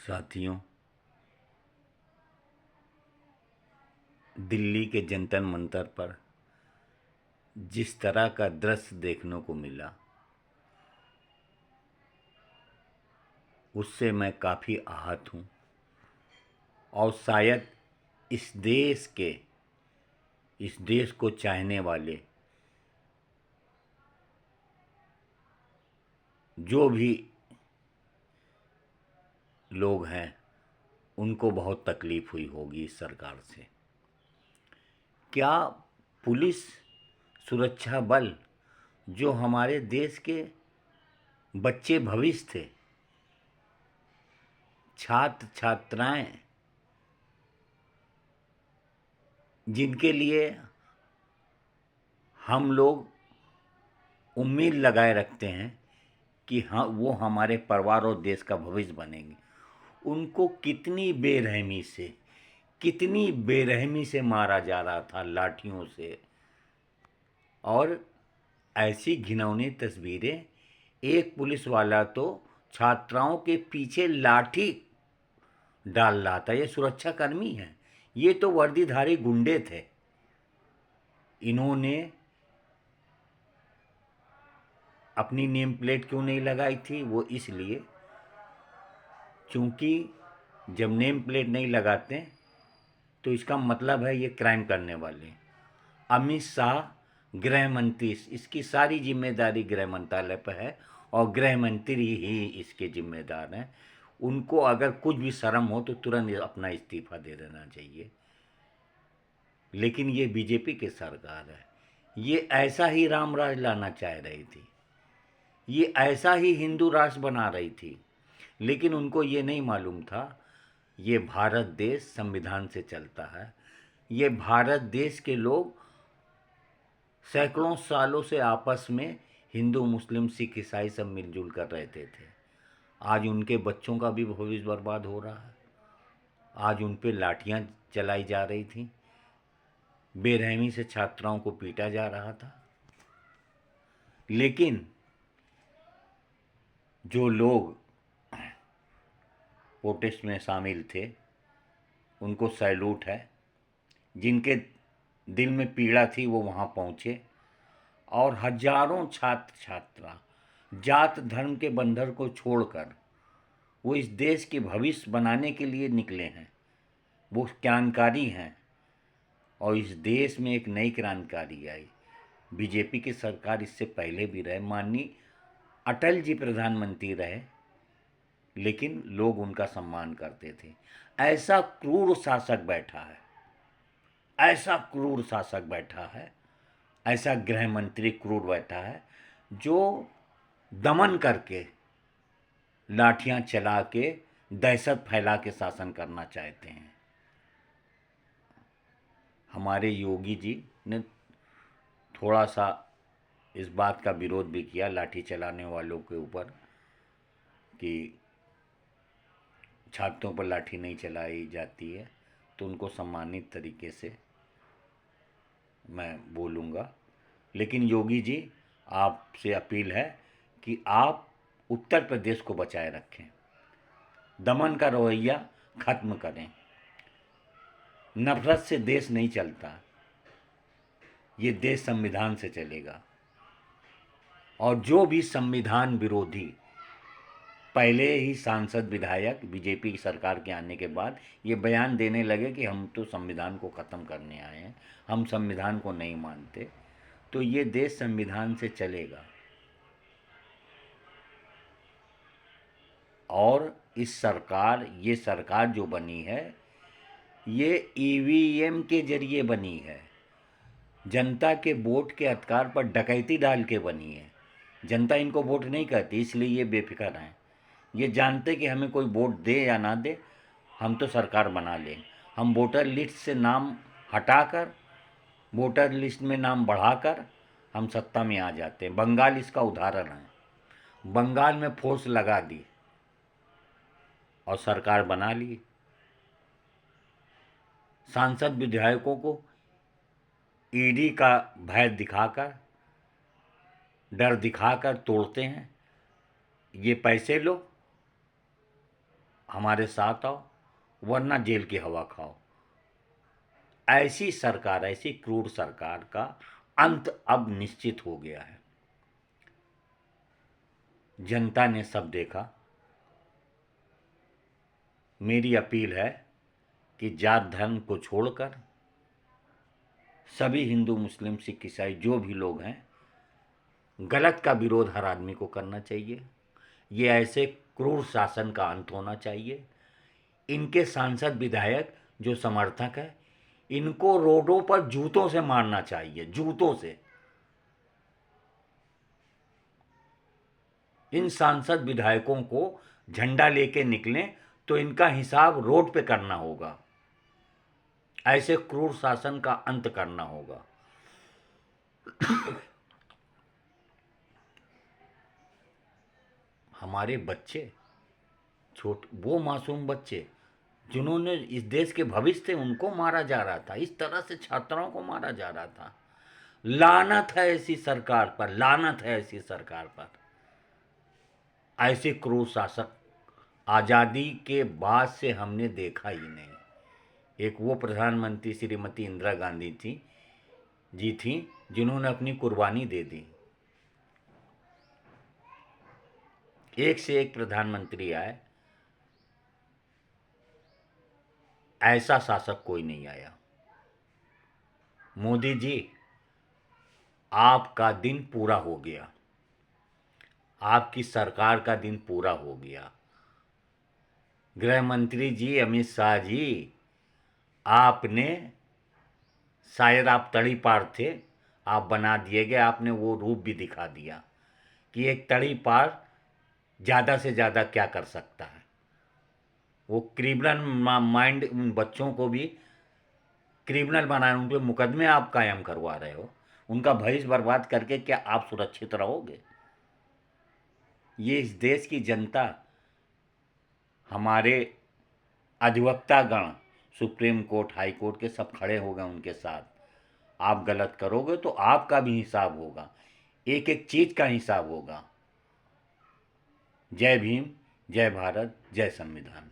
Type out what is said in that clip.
साथियों, दिल्ली के जंतर मंतर पर जिस तरह का दृश्य देखने को मिला, उससे मैं काफ़ी आहत हूँ। और शायद इस देश को चाहने वाले जो भी लोग हैं, उनको बहुत तकलीफ हुई होगी इस सरकार से। क्या पुलिस, सुरक्षा बल, जो हमारे देश के बच्चे भविष्य थे, छात्र छात्राएं, जिनके लिए हम लोग उम्मीद लगाए रखते हैं कि हाँ, वो हमारे परिवार और देश का भविष्य बनेंगे, उनको कितनी बेरहमी से मारा जा रहा था, लाठियों से। और ऐसी घिनौनी तस्वीरें, एक पुलिस वाला तो छात्राओं के पीछे लाठी डाल रहा था। ये सुरक्षाकर्मी हैं, ये तो वर्दीधारी गुंडे थे। इन्होंने अपनी नेम प्लेट क्यों नहीं लगाई थी? वो इसलिए, क्योंकि जब नेम प्लेट नहीं लगाते तो इसका मतलब है ये क्राइम करने वाले। अमित शाह गृह मंत्री, इसकी सारी जिम्मेदारी गृह मंत्रालय पर है और गृह मंत्री ही इसके जिम्मेदार हैं। उनको अगर कुछ भी शर्म हो तो तुरंत अपना इस्तीफा दे देना चाहिए। लेकिन ये बीजेपी की सरकार है, ये ऐसा ही राम राज लाना चाह रही थी, ये ऐसा ही हिंदू राष्ट्र बना रही थी। लेकिन उनको ये नहीं मालूम था, ये भारत देश संविधान से चलता है। ये भारत देश के लोग सैकड़ों सालों से आपस में हिंदू, मुस्लिम, सिख, ईसाई सब मिलजुल कर रहते थे। आज उनके बच्चों का भी भविष्य बर्बाद हो रहा है। आज उन पे लाठियाँ चलाई जा रही थी, बेरहमी से छात्राओं को पीटा जा रहा था। लेकिन जो लोग प्रोटेस्ट में शामिल थे, उनको सैल्यूट है। जिनके दिल में पीड़ा थी वो वहाँ पहुँचे और हजारों छात्र छात्रा जात धर्म के बंधन को छोड़कर वो इस देश के भविष्य बनाने के लिए निकले हैं। वो क्रांतिकारी हैं और इस देश में एक नई क्रांतिकारी आई। बीजेपी की सरकार इससे पहले भी रहे, माननीय अटल जी प्रधानमंत्री रहे, लेकिन लोग उनका सम्मान करते थे। ऐसा क्रूर शासक बैठा है, ऐसा क्रूर शासक बैठा है, ऐसा गृह मंत्री क्रूर बैठा है, जो दमन करके, लाठियां चला के, दहशत फैला के शासन करना चाहते हैं। हमारे योगी जी ने थोड़ा सा इस बात का विरोध भी किया लाठी चलाने वालों के ऊपर, कि छात्रों पर लाठी नहीं चलाई जाती है, तो उनको सम्मानित तरीके से मैं बोलूँगा। लेकिन योगी जी, आपसे अपील है कि आप उत्तर प्रदेश को बचाए रखें, दमन का रवैया खत्म करें। नफरत से देश नहीं चलता, ये देश संविधान से चलेगा। और जो भी संविधान विरोधी, पहले ही सांसद विधायक बीजेपी की सरकार के आने के बाद ये बयान देने लगे कि हम तो संविधान को ख़त्म करने आए हैं, हम संविधान को नहीं मानते, तो ये देश संविधान से चलेगा। और ये सरकार जो बनी है, ये ईवीएम के जरिए बनी है, जनता के वोट के अधिकार पर डकैती डाल के बनी है। जनता इनको वोट नहीं करती, इसलिए ये बेफिक्र हैं। ये जानते कि हमें कोई वोट दे या ना दे, हम तो सरकार बना लें। हम वोटर लिस्ट से नाम हटाकर, वोटर लिस्ट में नाम बढ़ाकर हम सत्ता में आ जाते हैं। बंगाल इसका उदाहरण है। बंगाल में फोर्स लगा दी और सरकार बना ली। सांसद विधायकों को ईडी का भय दिखाकर, डर दिखाकर तोड़ते हैं। ये पैसे लो, हमारे साथ आओ वरना जेल की हवा खाओ। ऐसी सरकार, ऐसी क्रूर सरकार का अंत अब निश्चित हो गया है। जनता ने सब देखा। मेरी अपील है कि जात धर्म को छोड़कर सभी हिंदू, मुस्लिम, सिख, ईसाई जो भी लोग हैं, गलत का विरोध हर आदमी को करना चाहिए। ये ऐसे क्रूर शासन का अंत होना चाहिए। इनके सांसद, विधायक जो समर्थक है, इनको रोडों पर जूतों से मारना चाहिए, जूतों से। इन सांसद विधायकों को झंडा लेके निकलें तो इनका हिसाब रोड पे करना होगा। ऐसे क्रूर शासन का अंत करना होगा। हमारे बच्चे, वो मासूम बच्चे जिन्होंने इस देश के भविष्य थे, उनको मारा जा रहा था। इस तरह से छात्राओं को मारा जा रहा था। लानत है ऐसी सरकार पर, लानत है ऐसी सरकार पर। ऐसे क्रूर शासक आज़ादी के बाद से हमने देखा ही नहीं। एक वो प्रधानमंत्री श्रीमती इंदिरा गांधी थी जिन्होंने अपनी कुर्बानी दे दी। एक से एक प्रधानमंत्री आए, ऐसा शासक कोई नहीं आया। मोदी जी, आपका दिन पूरा हो गया, आपकी सरकार का दिन पूरा हो गया। गृह मंत्री जी अमित शाह जी, आपने, शायद आप तड़ीपार थे, आप बना दिए गए। आपने वो रूप भी दिखा दिया कि एक तड़ीपार ज़्यादा से ज़्यादा क्या कर सकता है। वो क्रिमिनल माइंड, उन बच्चों को भी क्रिमिनल बनाए, उन पर मुकदमे आप कायम करवा रहे हो। उनका भविष्य बर्बाद करके क्या आप सुरक्षित रहोगे? ये इस देश की जनता, हमारे अधिवक्तागण, सुप्रीम कोर्ट, हाई कोर्ट के सब खड़े हो गए उनके साथ। आप गलत करोगे तो आपका भी हिसाब होगा, एक एक चीज का हिसाब होगा। जय भीम, जय भारत, जय संविधान।